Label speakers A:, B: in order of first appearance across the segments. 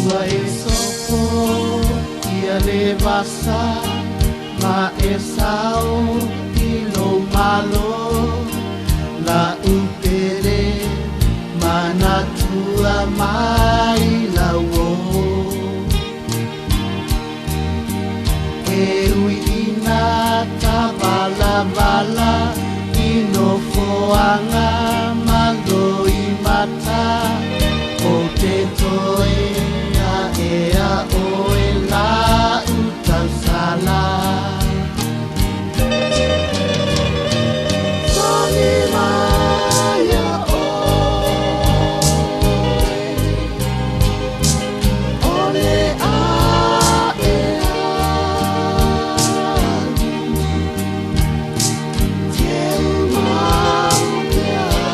A: ua e soko ia le vasa ma e sao i lo malo la upere mana tua mai la wo e ui ina ta vala vala ino foanga malo i mata o te toe a ea o e la uta sala sali maya o le a ea te mau te a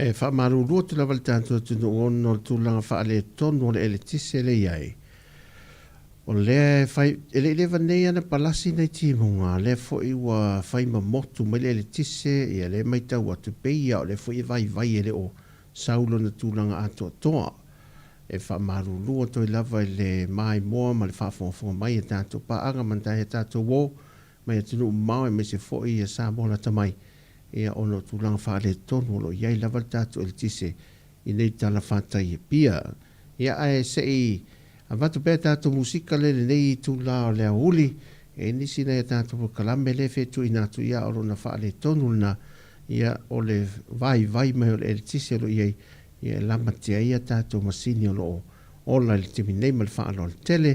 B: e fa maruru te lava tanto tunu ono tulanga fa le tonu le eletise le iai o le fai ele vanei ana palasi nei timunga le fo iwa fai mamotu mai le eletise ia le mai tau atu peia o le fo i vai ele o saulo na tulanga ato toa e fa maruru to lava le mai moa ma le fa fo mai e tanto pa anga manta e tato wo mai tunu mau e me se fo i sa bola tamai ia ono tulang fa le tonu lo iai lava tatu el tise i nei tala fatai e pia ia ae se i avatu pe tatu musika le nei tula o le auli e nisi nei tatu po kalame le fetu inatu ia oro na fa le tonu na ia o le vai mai o le el tise lo iai ia lama tia ia tatu masini o lo ola le timi nei mal fa alo le tele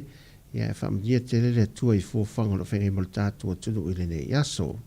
B: ia fa mdia tele le tua i fofanga lo fengi mal tatu o tunu ile nei yaso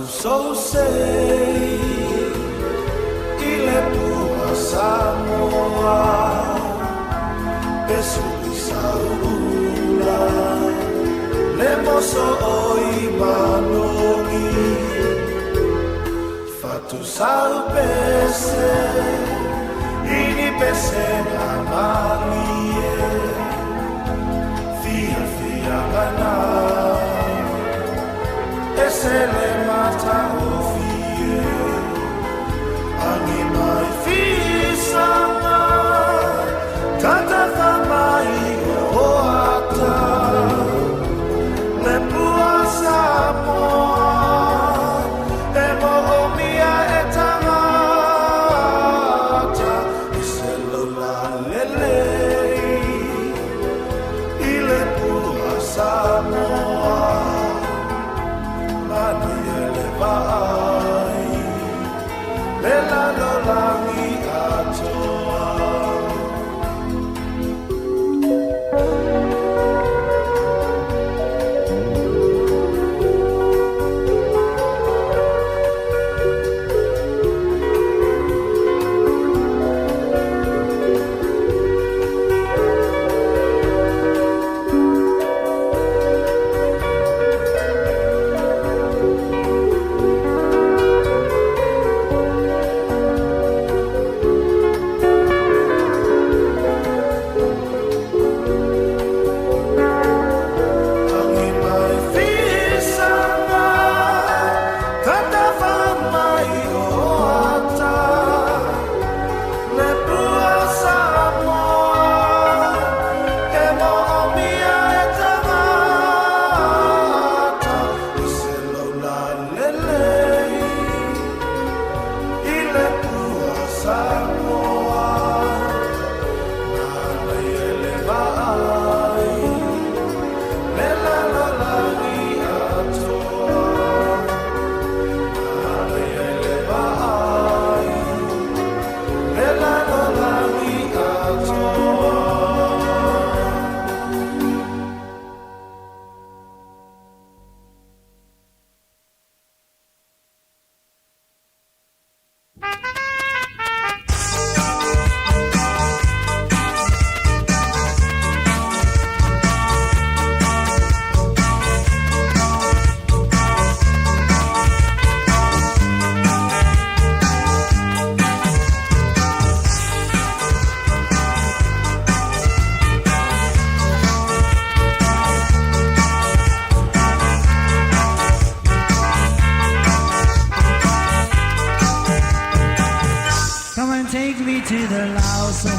C: So say ile tua Samoa Pesu isaula Le moso oi manongi Fatu sal pese Ini pese amalie Fia fia gana Esele mata ofie Angi mai fisanga Tata famai o ata Le pua Samoa E moho mia e tangata Eselo la lelei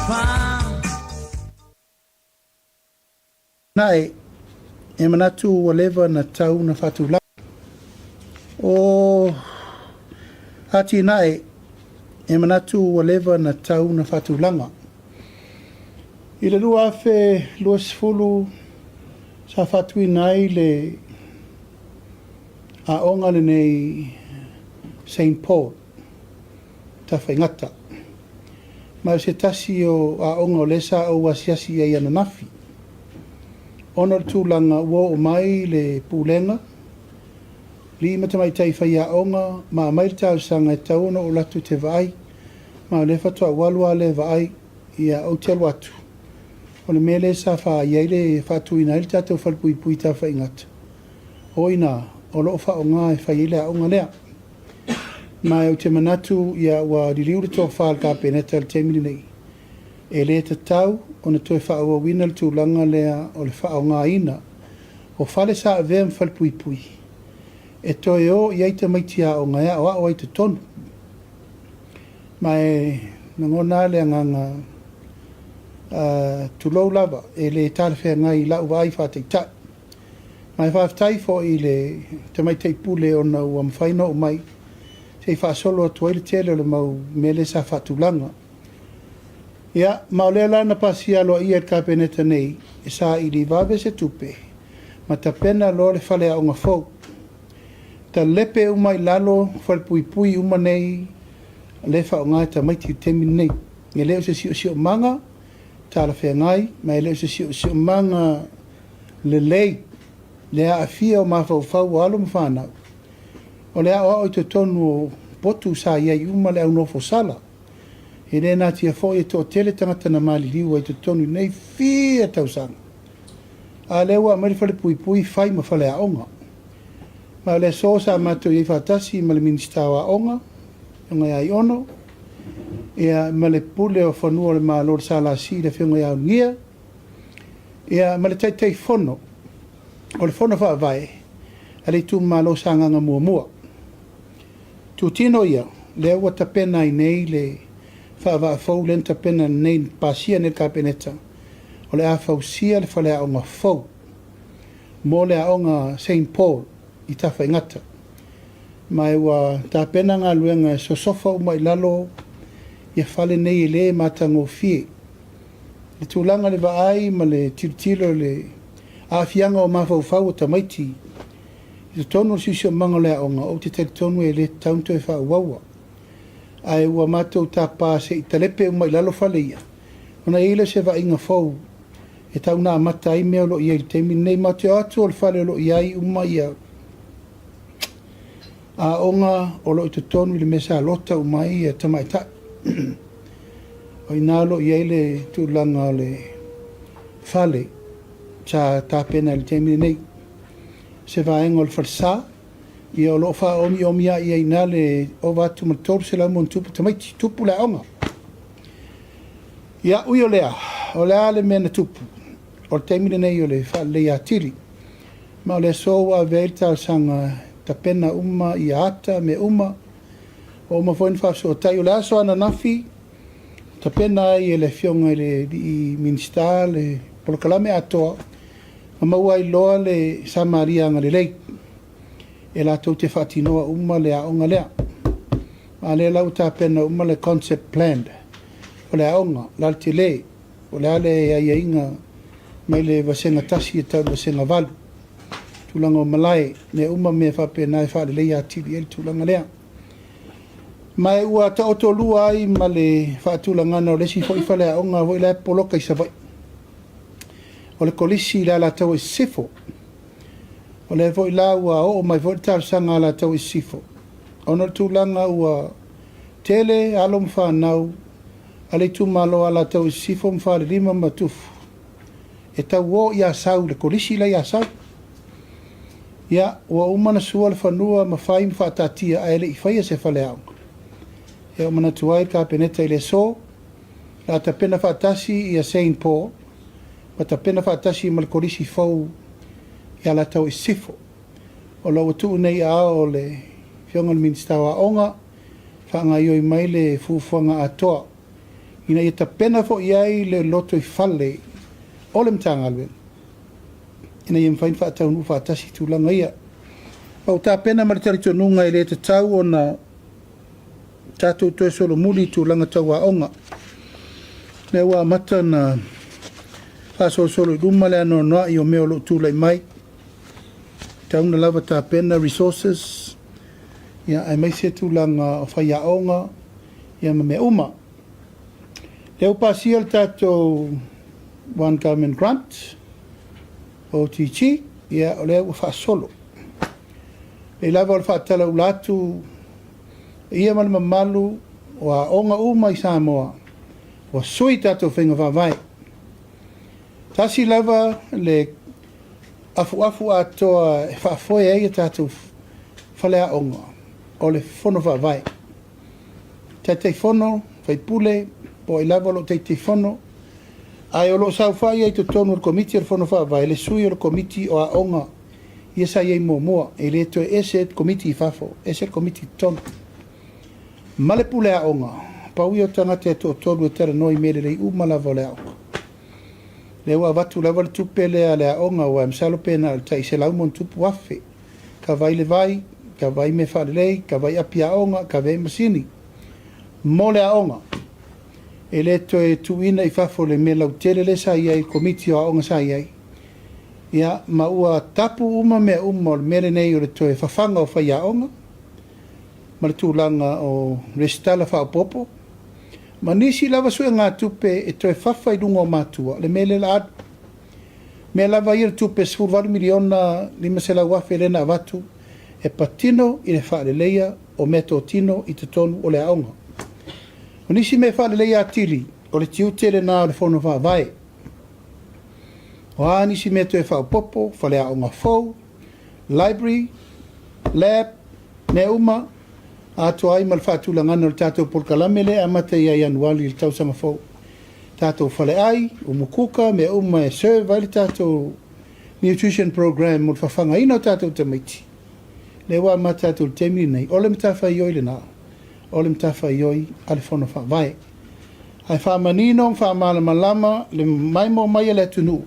D: Nai, e manatu o lewa na tau na whatula. O hati nai, e manatu o lewa na tau na whatulanga. I le lua fe lua sifulu sa whatui nai le a onga le nei St. Paul, ta whaingata. Mai se tasi o a onga o lesa o wasiasi e ananafi. Ona tūlanga ua o mai le pūlenga. Li matamai tai whai a onga, ma mai tau sanga e tauna o latu te vai, ma le fatua walua le vai ia o te watu. O le mele sa wha iaile whatu ina ili tātou whalpui pui tā whaingata. Oina, o loo wha o ngā e whai ile a onga lea. Mai o te manatu ia ua diliuri tō whaal ka peneta le te mini nei. E le te tau, o na toi wha ua wina le tūlanga lea o le wha o ngā ina. O whale sa a vea mwhal pui pui. E toi o iai te maitia o ngā o a o ai te tonu. Mai na ngona lea nganga tulou lava e le tāle whea ngai lau vai whātei tai. Mai whātai fo i le te maitei pule o na ua mwhaina o mai. Sei whaasolo atu aile tele o le mau mele sa whatulanga. Ia, maolela na pasia loa ia ka peneta nei, e sa i li vawe se tupe, ma ta pena lo le whale a onga fau. Ta lepe umai lalo, whale pui pui uma nei, le wha o ngai ta maiti temi nei. E leo se si o manga, ta la whea ngai, ma e leo se si o manga le lei, le a fia o ma fau fau alo mwhanau. O le a o i te tonu o potu sa iai uma le au nofo sala. E re nā tia fo e tō tele tangata na mali liu ai te tonu nei fia tausanga. A lewa mari whale pui pui whai ma whale a onga. Ma le so sa mato i whatasi ma le ministawa onga, onga ai ono, ea ma le pule o whanua le maa lor sa la si le whiunga iau ngia, ea ma le taitei whono, o le whono wha vai, a le tu maa lo sa nganga mua mua. Tu tino ia, le ua tapena i nei le whaava fau lenta pena nei pasia nei ka peneta. O le a fau sia le whale a onga fau. Mo le a onga St. Paul i ta whaingata. Mai wa ta pena ngā luenga so sofa uma i lalo ia whale nei le matango fie. Le tūlanga le vaai ma le tirtilo le a fianga o mawhau fau o tamaiti. I te tonu sisi o manga le a onga o te tonu e le taunto e wha wawa. Ai ua mātou tā pāse i talepe umai lalo whale ia. Ona eile se wa inga fau. E tau nā mata i mea lo ia i temi nei mate atu o le whale lo iai umai ia. A onga o lo i te tonu i le mesa lota umai ia tamai ta. O i nā lo iai le tūlanga o le whale. Tā pena i le temi nei. Se wa inga o le whalsa. Ia o lo wha omi ia i nā le o watu matoru se lau mon tupu tamaiti, tupu le onga. Ia ui o lea le mena tupu, o le teimine nei o le wha le ia tiri. Ma o le soa veilta sanga ta pena uma i ata me uma, o uma foin wha so tai o le aso ana nafi, ta pena i le fionga i minsta le polokalame atoa, ma maua i loa le Samaria nga le lei. E la tau te whatinoa uma le a onga lea. Ma le lau ta pena uma le concept planned. O le a onga, la te le, o le ale e aia inga, mai le wasenga tasi e tau wasenga valu. Tulanga o malai, ne uma me whapena e whale lei a tiri el tulanga lea. Mai ua ta oto lua ai ma le whaatulanga na o lesi fo i whale a onga voi le poloka i savai. O le kolisi la la tau e sifo. O le voi la ua o mai voi tau sanga la tau i sifo. Ono tūlanga ua tele alo mwhanau, ale tu malo ala tau i sifo mwhare lima matufu. E tau o ia sau, le kolisi la ia sau. Ia, ua umana sua le whanua ma whai mwhatatia a ele i whaia se whale au. E umana tuai ka peneta i le so, la ta pena whatasi i a St. Paul, ma ta pena whatasi i ma le kolisi fau ia la tau i sifo. O lau atu nei a o le fionga le ministawa onga, whanga ioi mai le fufuanga atoa. ina ia tapena fo iai le loto I fale o le mtangalwe ina ia mfain whaatau nu whaatasi tūlanga ia au tapena maritari tonunga I le te tau o na tātou toi solo muli tūlanga tau a onga le ua mata na whaasolo solo I ruma le ano noa I o meo lo tūlai mai tauna lava tapena resources ia ai mai se tūlanga o whai a onga ia ma me uma leo pasia le tātou one government grant OTG ia o leo whaasolo le lava o le whaatala ulatu ia ma le mamalu o a onga uma I Samoa o sui tātou whenga whawai tasi lava le afu atoa e whaafoe ai tātou whalea onga o le whono whawai te whono whaipule po I lava lo te whono ai o lo sau whai ai to tonu o komiti o whono whawai le sui o komiti o a onga ia sa iei mua e le to ese komiti I whafo ese komiti tonu male pule a onga pau I o tangata to tonu e tera noi mele rei umalava le onga le ua watu lava le tupe le a le a onga wa msalo pena al tai se laumon tupu wafe ka vai le vai ka vai me whalelei ka vai api a onga ka vai masini mo le a onga e le to e tuina I whafo le me lau tele le sa iai komiti o a onga sa iai ia ma ua tapu uma me uma o le mere nei o le to e whawhanga o whai a onga ma le tūlanga o restala whaopopo ma nisi lava sue ngā tupe e to e whawhai lunga o mātua le mele la adu me lava I le tupe 10 miliona lima se la wafe lena avatu e patino I le whaale leia o me to tino I te tonu o le aonga o nisi me whaale leia atili o le tiutere nā o le whono whaavai o a nisi me to e whaopopo whale aonga fau library lab me uma ato ai mal whaatulangana o le tātou polkalame le amata I ai anuali le tausanga fau tātou whale ai o mukuka me uma e serve ai le tātou nutrition program o le whawhanga ina o tātou tamaiti le wa ma tātou temi nei o le mtawha ioi le nā o le mtawha ioi a le whono whawai ai whamanino whamalamalama le maimo mai le tunu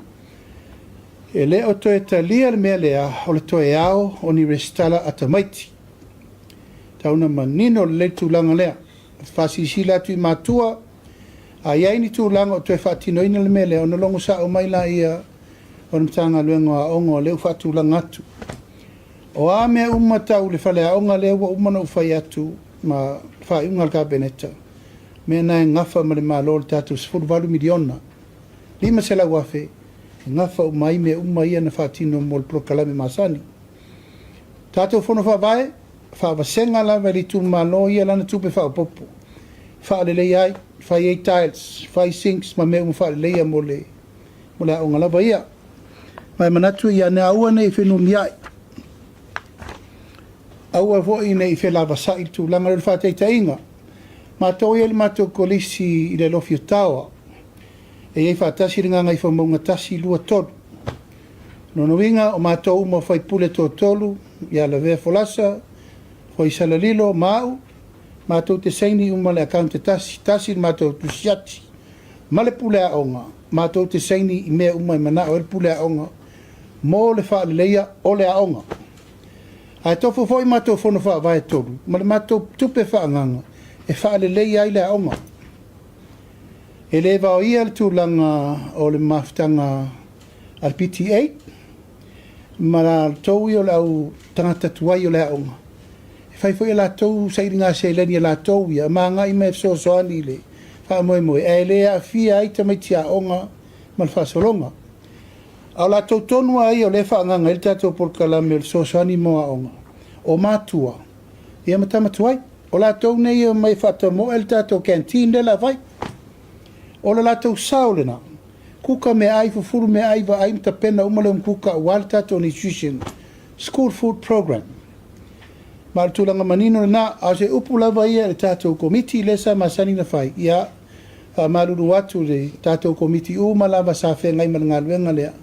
D: e le o toe talia le mea lea o le toe ao o ni restala a tamaiti tauna manino le tūlanga lea whasisila tu I mātua a iai ni tūlanga o toe whaatino ina le mea lea o na longo sa o mai la ia o na mtanga luenga a ongo leo whaatūlanga atu o a mea umatau le whale a onga leo wa umana ufai atu ma whai unga le kabineta mea nai ngafa ma le malo le tātou 10 miliona lima se la wafe ngafa umai mea umai na whaatino mo le prokalame masani tātou whono whawai whawasenga la veri tu malo ia lana tupe whaopopo whaalelei ai whai ei tiles whai sinks ma mea whaalelei mo le aonga lava ia mai manatu ia ne aua nei whenu miai aua vo I nei whelava sai tu langa le whaatei tainga ma tau ia le mato kolisi I le lofi o tawa e ei whaatasi ringa ngai whamaunga tasi lua tolu nono winga o matou uma whai pule tō tolu ia la vea folasa Hoi salalilo mau matou te saini uma le account tasi matou tusiati ma le pule a onga matou te saini I mea uma I mana o le pule a onga mo le whaaleleia o le a onga ai tofo foi matou fono whaavai tolu ma le matou tupe whaanganga e whaaleleia I le a onga e le vao ia le tūlanga o le maftanga al PTA ma la tau I o le au tangata tuai o le a onga fai foi la tou sai ringa se leni la tou ia manga I me so ani le fa mo e le a fia ai te metia onga mal fa solonga au la tou tonu ai o le fa nga el tato por kala me so ani mo onga o matua ia mata matuai o la tou nei mai fa to mo el tato canteen de la vai o la tou saulena kuka me ai fu furu me ai va ai mta pena umale kuka walta to nutrition school food program ma le tūlanga manino na a se upu lava ia le tātou komiti le sa masani na whai ia maruru atu le tātou komiti uma lava sa whengai ma ngā luenga lea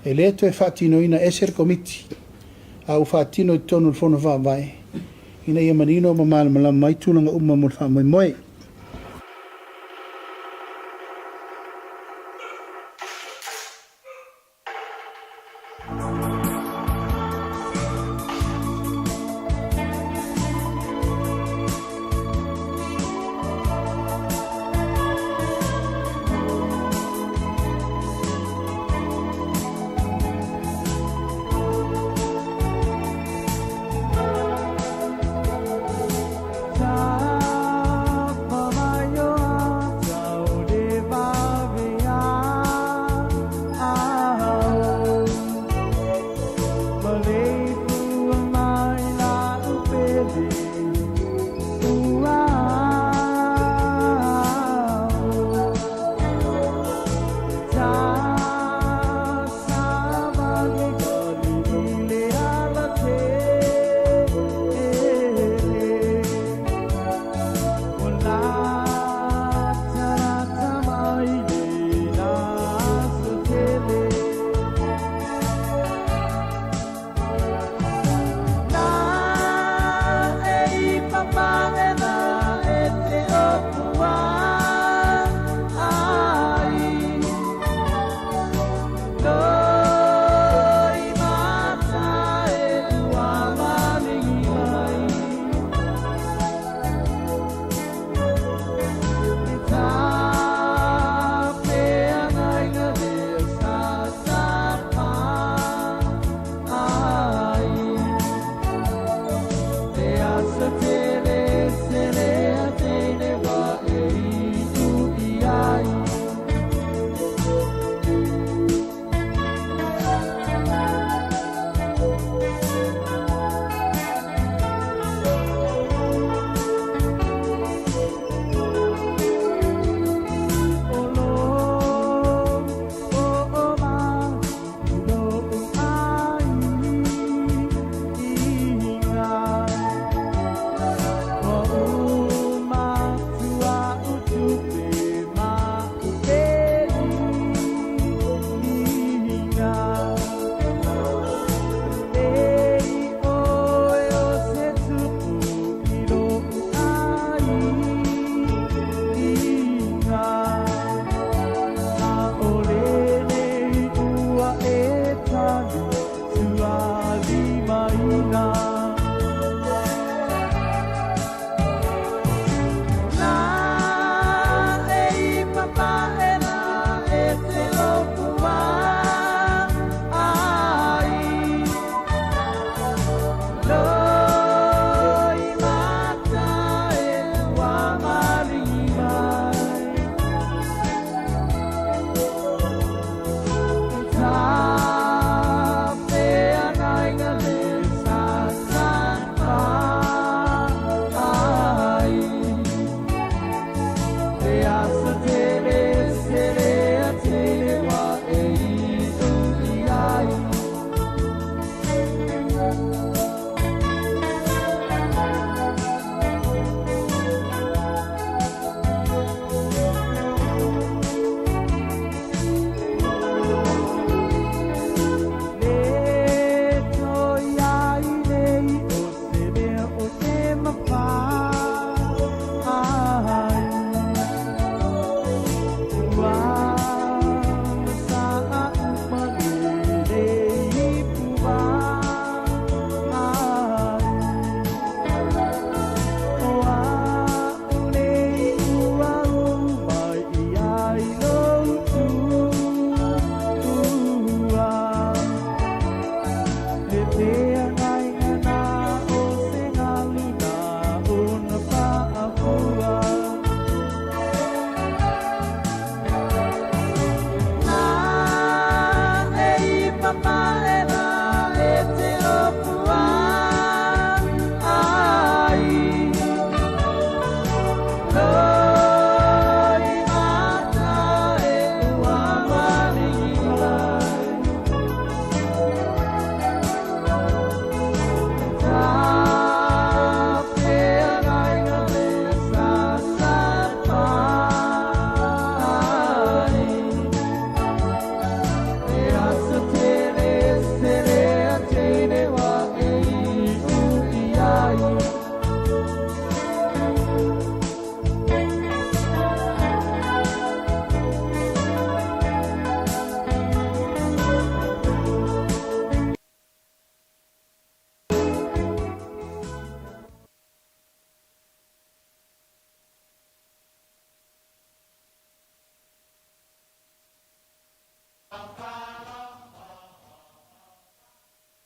D: e le to e whaatino ina eser komiti a u whaatino I tonu le whono whaavai ina ia manino ma malama mai tūlanga uma mo le whaamoi moe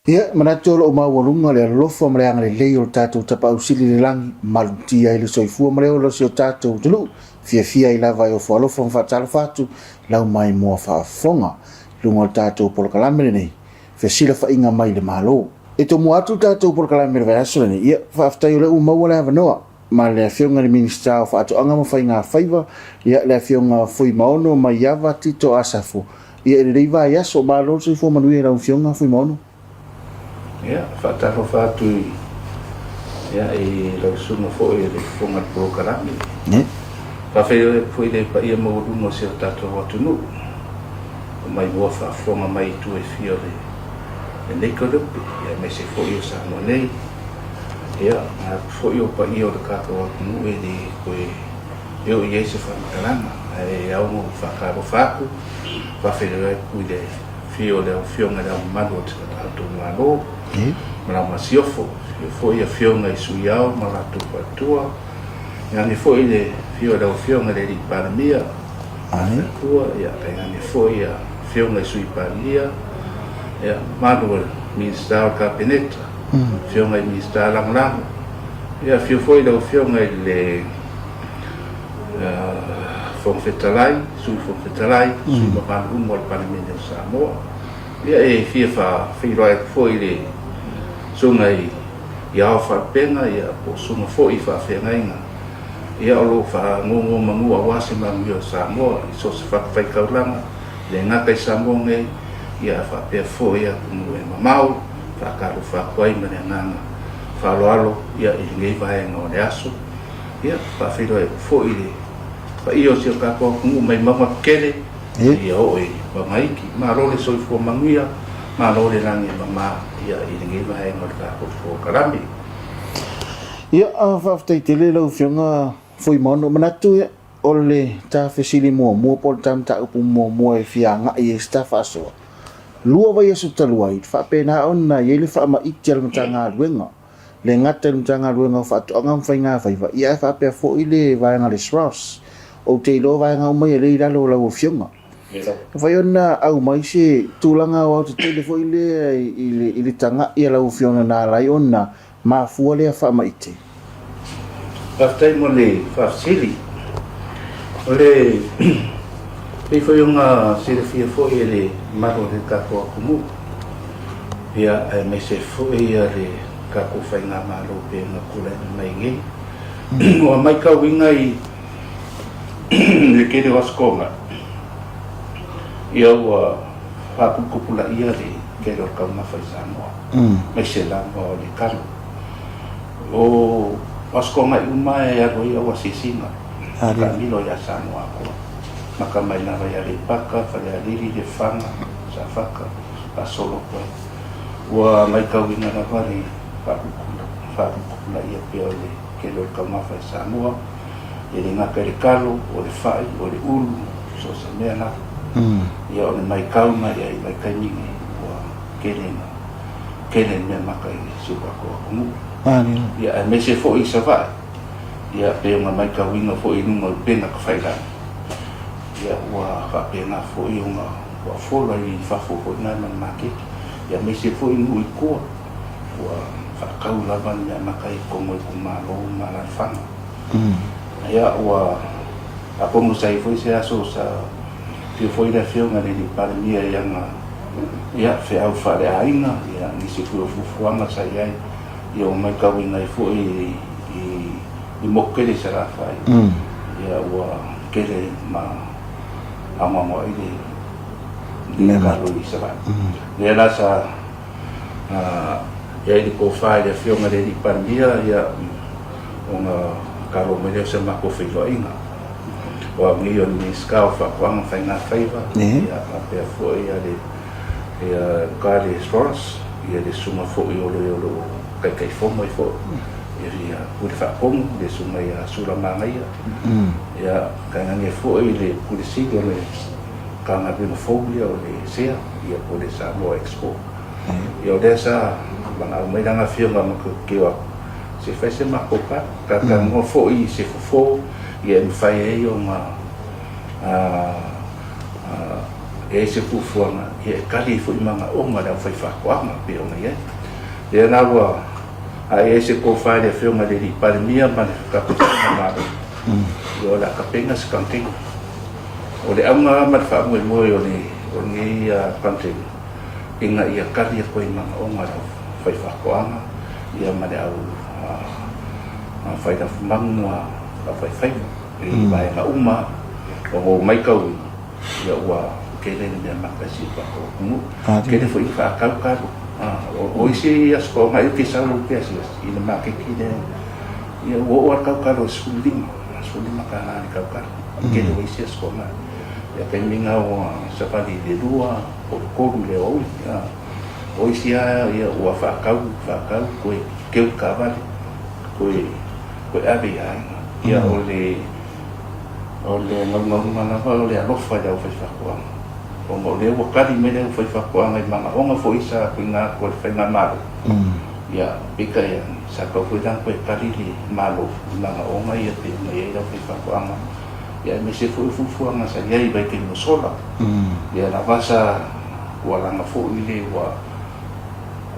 E: Ia manatolo o mawalunga le lofa mreanga le leo tatou tapa usili le langi malutia ile soifua mreo lo sio tatou tulu fia ila vai o falofa mfatalo fatu lau mai moa faafonga lungo tatou polokalame nei fesila fa inga mai le malo eto muatu tatou polokalame le vayaso nei ia faaftai le umaua le avanoa ma le afionga le minister of ato anga mo fainga faiva ia le afionga foi maono mai ava tito asafu ia le riva yaso malo soifua manui la afionga foi maono.
F: Ya, fatalo fatu ya lau sunga foi le fonga prokalame.
E: Ne.
F: Pa foi le pa ia mo no se tato watunu. Mai wo fa fonga mai tu e fiore. E nei ko ya me se foi sa no nei. Ya, na foi o pa ia o kato watunu e di koe eu ia se fa kalama. E au mo fa ka faku. Pa fere kuide fiore o fionga da mano tato mano. Mara masiofo foi a fionga i suiao maratu patua ngani foi le fio da fionga le pandemia ai tua ya ngani foi a fionga i sui pandemia ya manuel minister cabinet fionga i minister lang ya fio foi da fionga le fonfetalai sui mapan umol pandemia Samoa ya e fifa firo foi le sungai ia fa pena ia po sunga foi fa fengainga ia lo fa ngongo mangu awasi mangu Samoa so se fa fai kaulanga le ngata Samoa ngai ia fa pe foi ia kumu e mamau fa karu fa koi menanga fa lo ia i ngai vai ngone aso ia fa firo foi le fa io se ka ko kumu mai mama kele ia oi ba maiki ma lo le so fu manguia ma lo le langi mama ia i ngai vai ngol ka ko karami
E: ia fa tele lo fionga foi mono manatu ia ole ta fesili mo pol tam ta upu mo e fianga i staff aso lua vai su taluai fa pena ona yele fa ma ikjal mtanga luenga le ngata mtanga luenga fa to ngam fainga fa ia fa pe fo ile vai ngale sros o te lo vai ngau mai le ila lo la fionga vai ona au mai se tulanga o te telefo ile tanga ia la fionga na lai ona ma fu le fa mai te
F: aftai mo le fa sili ole Pei foi unga sirifia foi ele maro de kako kumu. Ia me se foi ele kako fai nga maro pe nga kula mai ngi. O mai ka winga I le kere waskonga. Ia wa hapu kupula ia le kere ka ma fai samo. Me se la mo le kalo. O waskonga uma e ago ia wasisinga. Ka milo ya samo ako. Maka mai na vai ali paka, fale aliri de fanga, sa faka, pa solo koe. Ua mai kawinga na wari, whakukula ia pia ole, ke lor ka mawhai Samoa, e le ngaka re kalo, o le whai, o le ulu, so sa mea na. Ia ole mai kaunga, ia I mai kainingi, ua kere mea maka I suka koa kumu. Ia me se fo I sa vai, ia pia mai kawinga fo I nunga pena ka whailana. Ia ua whapena fo I unga ua whola I whafo fo nai man make. Ia me se fo I ngui koa. Ua whakau lawan mea makai kongo I kumalo malan whanga. Ia ua apongo sai fo I se aso sa fio fo I la whionga ni paramia ianga. Ia whiau whare ainga. Ia nisi fo fufuanga sa iai. Ia o mai kawinga I fo I mokere sa rafai. Ia ua kere ma amamo ini le kalo I sabat. Dia rasa ya ini ko fai dia filme de di pandemia ya una kalo medio se ma ko filo inga. Wa mio ni skau fa kwang fa na faiva. Ya pe fo ya de ya kali stores ya de suma fo yo kai fo mai fo. Ya pudi fa pom de suma ya sura mangaya. Ya kanange fo ile pudi sigo le kanga bino fobia o le sea ya pudi Samoa Expo. Ya desa bana mai danga fianga ma kiwa se fese ma kopa ka mo fo I se fo ya mfai yo ma e se fufuanga ya kali fo manga o ma da fai fa kwa ma pe o ngai ya na wa ai ese ko fai de filma de pandemia ma ka pe ma yo la ka penga se kanting o le anga ma fa mo yo ni kanting inga ia kali ko ma o ma fai fa ko ama ia ma de au fai da mangwa ka fai I vai ma uma o mai kau ia wa kele ni ma ka si pa ko mu kele foi fa ka o isi as ko mai ki sa lu ke si ina ma ke ki de ia o ka sulim ka na ka ke o isi as ko ma ya ke minga o sa pa di de dua o ko le o isi ia o fa ka ko ke ka va ko abi ia o le ngomong mana o le alofa da fai fa ko o mo le o kali me le fai fa ko ngai manga o nga foi sa pinga ko fai na malo ya pika ya sa ko foi dan ko kali li malo manga o ngai ya pe me ya fai fa ko anga ya me se foi fu anga sa ya I vai ke no sola ya la basa wala nga fo ile wa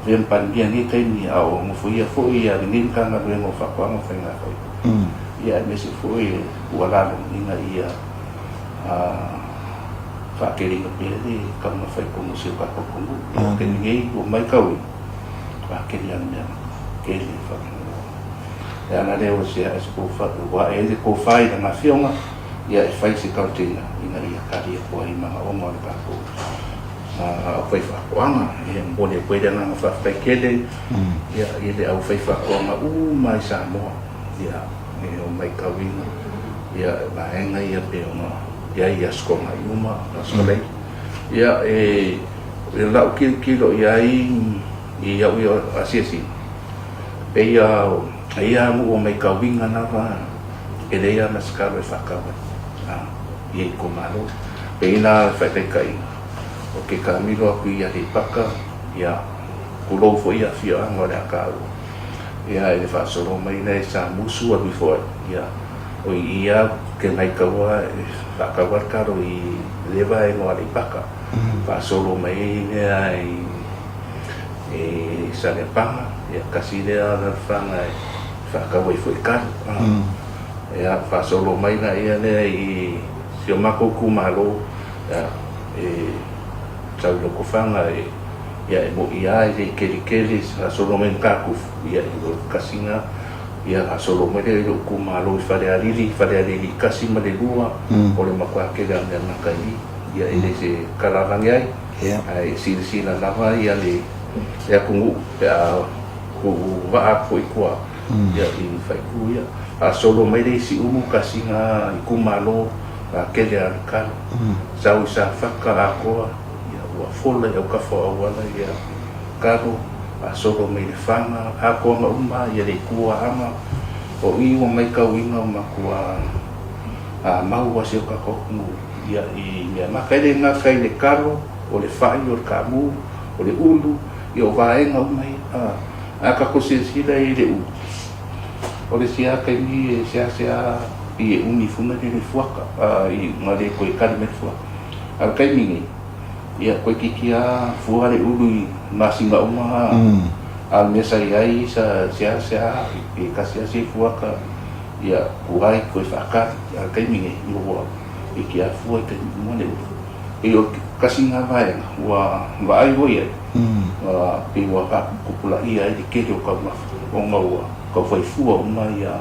F: vem pan bien ni kai ni au mo foi ya fo ya ni kanga le mo fa ko anga fai na ko ya me se foi wala ni nga ia fa ke ringa pele kama fai ko mo se pa ko mo ke ni o mai kau fa ke ni anda ke ni fa ya na de o se as ko fa wa e ko fai na filma ya fai se kautina ina ia kari ko ai ma o mo ka ko fai fa ko anga e mo le puede na fa fai kele ya ile au fai fa ko ma mai Samoa ya o mai kawina ya la enga ia pe ona ya ia skoma uma skole ya la kilo ya ia o asiasi pe ya mo mai kawinga na va ele ia maskaro fakawa ia ko malo pe ina fa te kai o ke kamilo ku ia de paka ya kulo fo ia fio angora ka ia ele fa solo mai nei sa musu a before ia o ia ke mai kawa fa kawa karo I leva e mo ali paka fa solo mai nei sa le panga ia kasi le na fanga fa kawa I foi karo ia fa solo mai na ia nei si o mako kumalo ya tau loko whanga ia mo ia keri sa solo men kaku ia kasinga ia solo me le ku malo fale alili kasi ma le lua o le makwa ke ga na kai ia ele se kalarang ai ai sila lava ia le ia kungu ia ku va ko ikua ia i fai ku ia solo me le si umu kasinga ku malo ke le kan sa faka ako ia wa fola e ka fo wala ia karo solo me le fanga ako ma uma ia le kua ama o i o mai ka winga ma kua mau wa se ka ko ia i me ma ka le nga kai le karo o le fai o kamu o le ulu i o vai nga mai ka ko se sila i le u o le sia kai ni sia i uni funa le fuaka i ma le ko ka le fuaka al kai ni ia koe kikia fua le ulu nasi nga uma al mesa ai sa sia i kasia si fua ka ia kuai koe whaka al kai minge i ua i kia fua i te mua le ulu i o kasi nga vai wa ai wo ia i wa ka kupula ia i ke o ka o nga ua ka fai fua uma ia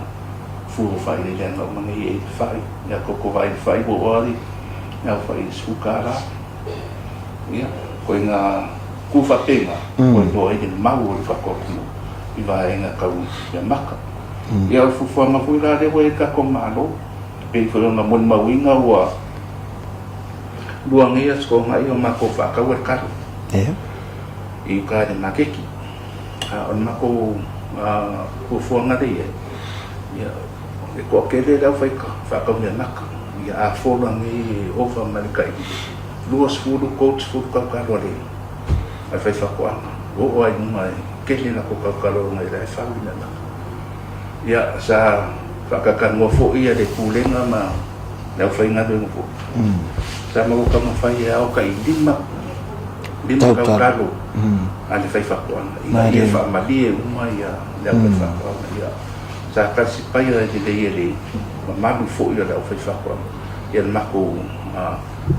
F: fua fai le lenga uma i fai ia koko vai fai wo ori ia fai sukara ia ko nga kufatenga ko do e mau o fa ko i vai nga ka ia maka ia fu ma fu la de we ka ko malo pe fo nga mon mawinga wa luang ia sko nga ia mako fa ka wa ka i ka de makeki on mako ko fu nga de ia ko ke de da fa ka ia maka ia a fo la ni over malika luas fulu coach fulu kakalo le ai fai fakuanga o ai mai kele na ko kakalo ngai lai fawi na ya sa fakakan mo fo ia de kulenga ma na fai nga do fo sa mo ka mo fai ya o kai lima kakalo ani fai fakuanga ia fa mali uma ya la fai fakuanga ya sa ka si pai de le ma fo ia la fai fakuanga ya mako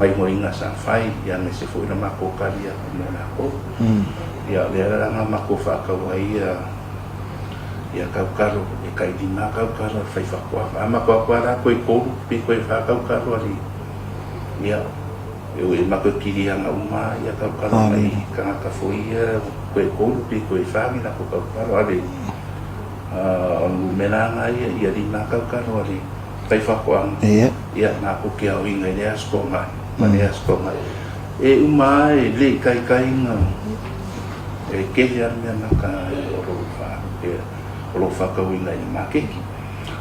F: mai mo inga sa fai ya me se foi na mako kalia mo na ko ya le era na mako fa ka wai ya ka karo e kai di na ka karo fai fa kwa ama kwa ra ko pe ko fa ka karo ali ya eu e mako kiri anga uma ya ka karo mai ka foi ya ko pe ko fa mi na ko karo ali on menanga ya di na ka karo ali fai fa kwa ia na ko ke au inga le asko mai mane asko mai e uma le kai nga e ke ya me na ka o lo fa ka winga ni makeki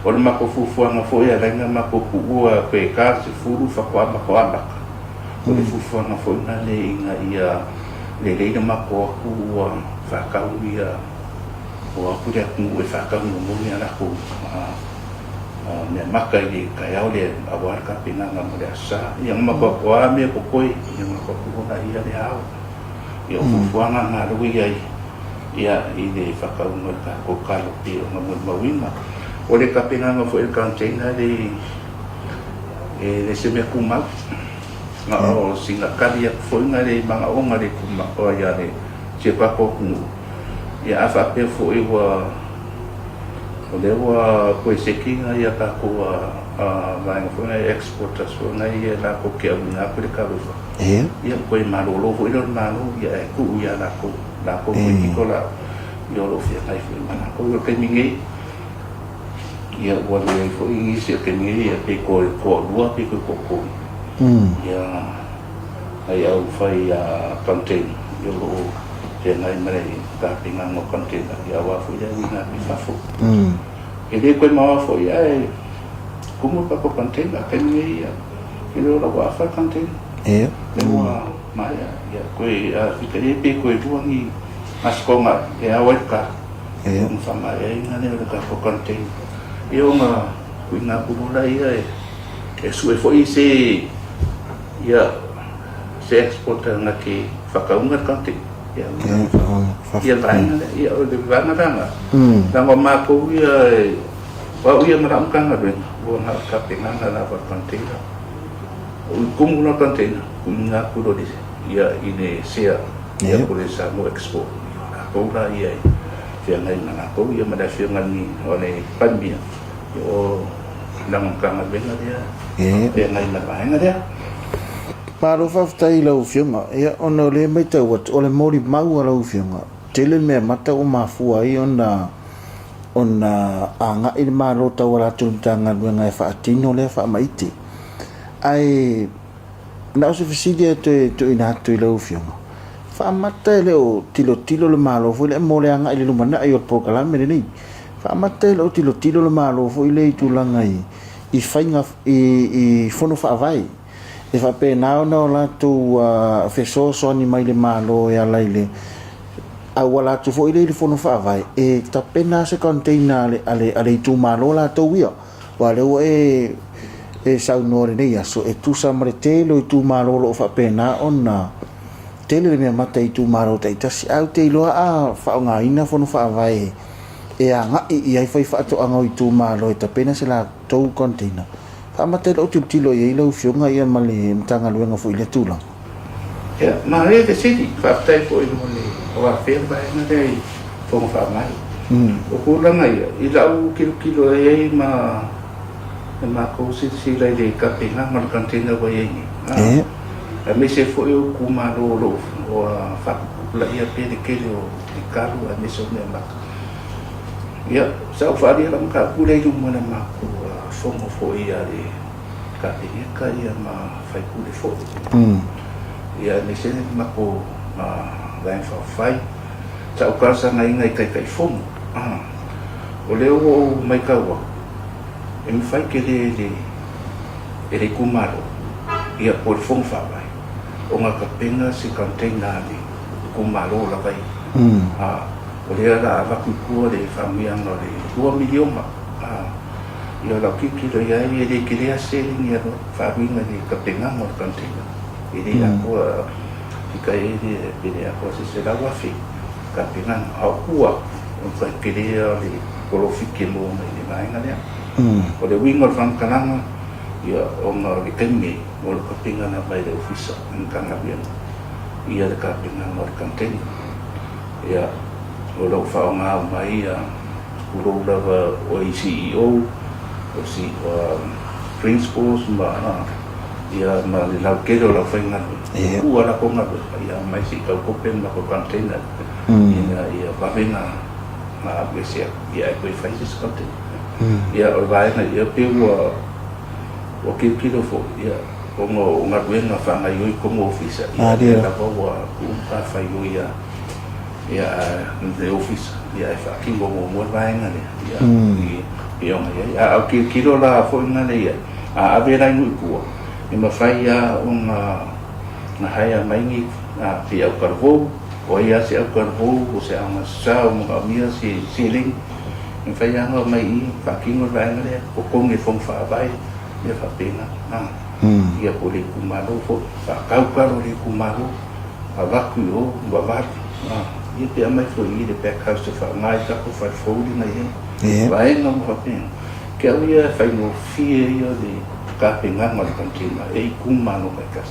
F: o le mako fufu nga fo ia lenga mako kuua pe ka se furu fa kwa mako amaka o le fufu nga fo na le inga ia le mako kuua fa ka ia o aku dia ku e fa ka mo ni ana ko me maka i ka yau le awar ka pina nga mo sa yang makwa me ko koi yang makwa na ia le au yo fuanga nga ru ia i le faka mo ka ko ka lo pi nga mo mawima o le ka pina nga fo el container le se me kuma nga o singa ka dia fo nga le manga o nga le kuma o ia le se pa ko ia afa pe fo i wa o le wa ko sekinga ia ka ko vai fo na exporters fo na ia la ko ke na ko le ka lo ia ko i malo lo fo i lo malo ia ku ia la ko ko la yo lo fia kai fo mana ko yo ke mingi ia wa le fo i se ke mingi ia pe ko lua pe ko ia ai au fai content yo lo dia ngai mere ka pinga ngo content ya wa fu ya winga mi fa fu ele ko ma fo ya como pa ko content ka ni ya ele la wa fa content le wa ma ya ko fi ke pe ko tu ni as ko ma ya wa ka un fa ma ya ina ne ka ko content yo ma winga ku la ya su e fo i se ya se exporter na ke fa ka un content ia lain ia de vana danga danga mako ia wa ia maram kanga ben wa na ka penanga na va container Kung na container, kung nga kulo di ia ini sia ia boleh samo ekspor. Kau lah ia fiangai na kau ia mada fiangai ni oleh pandemia. Yo lang kang benga dia. Fiangai na bahenga dia.
E: Paro faftai lau fianga ia ona le mai tau wat ole mori mau lau fianga. Tele me mata o mafua i ona anga i malo tau la tuntanga wenga fa atino le fa maiti. Ai na o se fisidia te ina tu lau fianga. Fa mata le o tilo le malo fo le mo le anga i le lumana ai o program le ni. Fa mata le o tilo le malo fo le tulanga i fainga i fono fa vai. E fa pe na la tu feso so ni mai le malo ya laile. A wala tu fo ile fono fa vai e ta pena se container ale tu malo la to wia. Wa le o e sa no le ya so e tu sa mare lo tu malo lo fa pena ona tele me mata i tu malo tai ta si au te lo a fa nga ina fono fa vai e anga i ai fa to anga i tu malo e ta pena se la to container fa mata lo tu tilo ye lo fionga ia male mtanga luenga fo ile tu la
F: ya ma le de city fa tai fo ile mole o a fer ba na dei fo fa mai o ko la ngai i la u kilo e ma ko si la de ka pena mar container wa ye ni a me se fo eu ku ma lo o fa la ia pe de ke o di karu a me so me ma ya sa fa dia lam ka ku le ju mo na ma ku fo mo fo ia de ka pe ka ia ma fa ku le fo ia ni se ma ko vai fa fai sa o ka sa ngai kai fo o le o mai ka wa e mi fai ke le kumaro ia por fo fa vai o nga ka pena si container ni kumaro la vai o le ala va ku le famia no le 2 milion ia la ki lo ia e le ke le ase ni ro fa vinga ni ka pena mo container ini aku dikai di bini aku sih la wafi kapinan aku untuk kira di kalau fikir mau ini mana ya kalau wingor from kanang ya orang di kami mau kapinan apa itu officer kan ngabian ia dekat dengan orang kantin ya kalau faham mai ya kalau dah CEO si principals mana ia ma la kero la fainga ku ala ko ngabe ia mai si ka ko pen na ko container ia va venga ma abesia ia ko fai si skote ia o vai na ia pe o ke kilo fo ia ko ngo ngabe na fa ngai ko mo office ia la ko wa ku pa fai ia the office ia fa ki mo vai na ia ia ia o ke kilo la fo na ia a vera ngu ku ma fai ya na haya mai fi au karvo o ia se au karvo o se ama sa o ma mia si siling ma fai ya no mai fa kingo vai ngale o kong e fong fa vai ia fa pena ia poli kumalo fo fa kau karo le kumalo a vaku o wa va ia pe mai fo i de back house fa mai ka ko fa fo di na ia vai no fa pena que ia fai no fie ia de ka penga mal kantina e kumano ka kas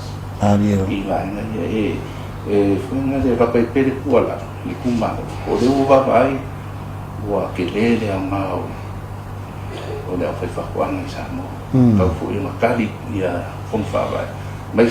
F: i vai na foi na de va pe pere kuala i kumano o de va vai wa ke le ma o le fa kwa na sa mo ka fu i makali ia fon fa vai mai